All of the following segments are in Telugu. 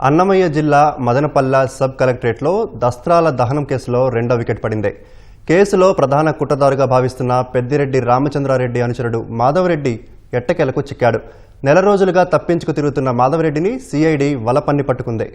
అన్నమయ్య జిల్లా మదనపల్లె సబ్ కలెక్టరేట్లో దస్త్రాల దహనం కేసులో రెండో వికెట్ పడింది. కేసులో ప్రధాన కుట్రదారుగా భావిస్తున్న పెద్దిరెడ్డి రామచంద్రారెడ్డి అనుచరుడు మాధవరెడ్డి ఎట్టకేలకు చిక్కాడు. నెల రోజులుగా తప్పించుకు తిరుగుతున్న మాధవరెడ్డిని సిఐడి వలపన్ని పట్టుకుంది.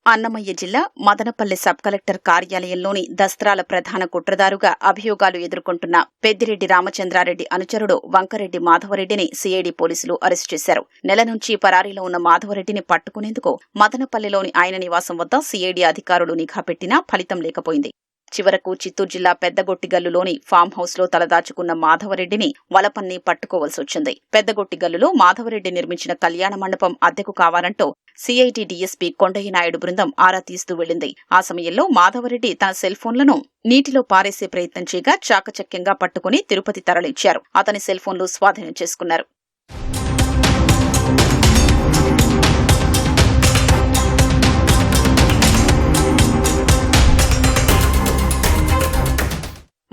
అన్నమయ్య జిల్లా మదనపల్లె సబ్ కలెక్టర్ కార్యాలయంలోని దస్త్రాల ప్రధాన కుట్రదారుగా అభియోగాలు ఎదుర్కొంటున్న పెద్దిరెడ్డి రామచంద్రారెడ్డి అనుచరుడు వంకరెడ్డి మాధవరెడ్డిని సిఐడి పోలీసులు అరెస్టు చేశారు. నెల నుంచి పరారీలో ఉన్న మాధవరెడ్డిని పట్టుకునేందుకు మదనపల్లెలోని ఆయన నివాసం వద్ద సిఐడి అధికారులు నిఘా పెట్టినా ఫలితం లేకపోయింది. చివరకు చిత్తూరు జిల్లా పెద్దగొట్టిగల్లులోని ఫామ్ హౌస్ లో తలదాచుకున్న మాధవరెడ్డిని వలపన్ని పట్టుకోవలసి వచ్చింది. పెద్దగొట్టిగల్లులో మాధవరెడ్డి నిర్మించిన కళ్యాణ మండపం అద్దెకు కావాలంటూ సిఐడి డీఎస్పీ కొండయ్య నాయుడు బృందం ఆరా తీస్తూ వెళ్లింది. ఆ సమయంలో మాధవరెడ్డి తన సెల్ ఫోన్లను నీటిలో పారేసే ప్రయత్నం చేయగా చాకచక్యంగా పట్టుకుని తిరుపతి తరలించారు. అతని సెల్ ఫోన్లు స్వాధీనం చేసుకున్నారు.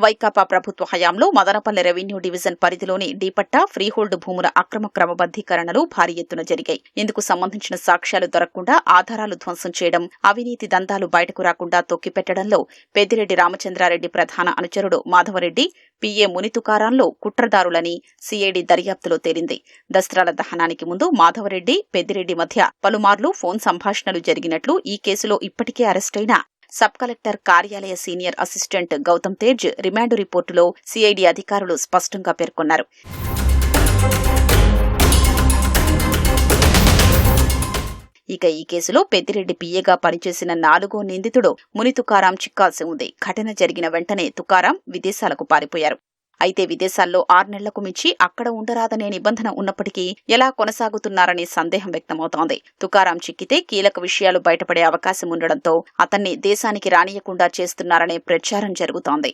వైకాపా ప్రభుత్వ హయాంలో మదనపల్లె రెవెన్యూ డివిజన్ పరిధిలోని డీపట్టా, ఫ్రీహోల్డ్ భూముల అక్రమ క్రమబద్దీకరణలు భారీ ఎత్తున జరిగాయి. ఇందుకు సంబంధించిన సాక్ష్యాలు దొరకకుండా ఆధారాలు ధ్వంసం చేయడం, అవినీతి దందాలు బయటకు రాకుండా తొక్కిపెట్టడంలో పెద్దిరెడ్డి రామచంద్రారెడ్డి ప్రధాన అనుచరుడు మాధవరెడ్డి, పిఏ మునితుకారాంలో కుట్రదారులని సిఐడి దర్యాప్తులో తేలింది. దస్త్రాల దహనానికి ముందు మాధవరెడ్డి, పెద్దిరెడ్డి మధ్య పలుమార్లు ఫోన్ సంభాషణలు జరిగినట్లు ఈ కేసులో ఇప్పటికే అరెస్టైన సబ్ కలెక్టర్ కార్యాలయ senior assistant Gautam Tej remand రిపోర్టులో సిఐడి అధికారులు స్పష్టంగా పేర్కొన్నారు. ఇక ఈ కేసులో పెద్దిరెడ్డి పిఏగా పనిచేసిన 4వ నిందితుడు మునితుకారాం చిక్కాల్సి ఉంది. ఘటన జరిగిన వెంటనే తుకారాం విదేశాలకు పారిపోయారు. అయితే విదేశాల్లో 6 నెలలకు మించి అక్కడ ఉండరాదనే నిబంధన ఉన్నప్పటికీ ఎలా కొనసాగుతున్నారనే సందేహం వ్యక్తమవుతోంది. తుకారాం చిక్కితే కీలక విషయాలు బయటపడే అవకాశం ఉండడంతో అతన్ని దేశానికి రానియకుండా చేస్తున్నారనే ప్రచారం జరుగుతోంది.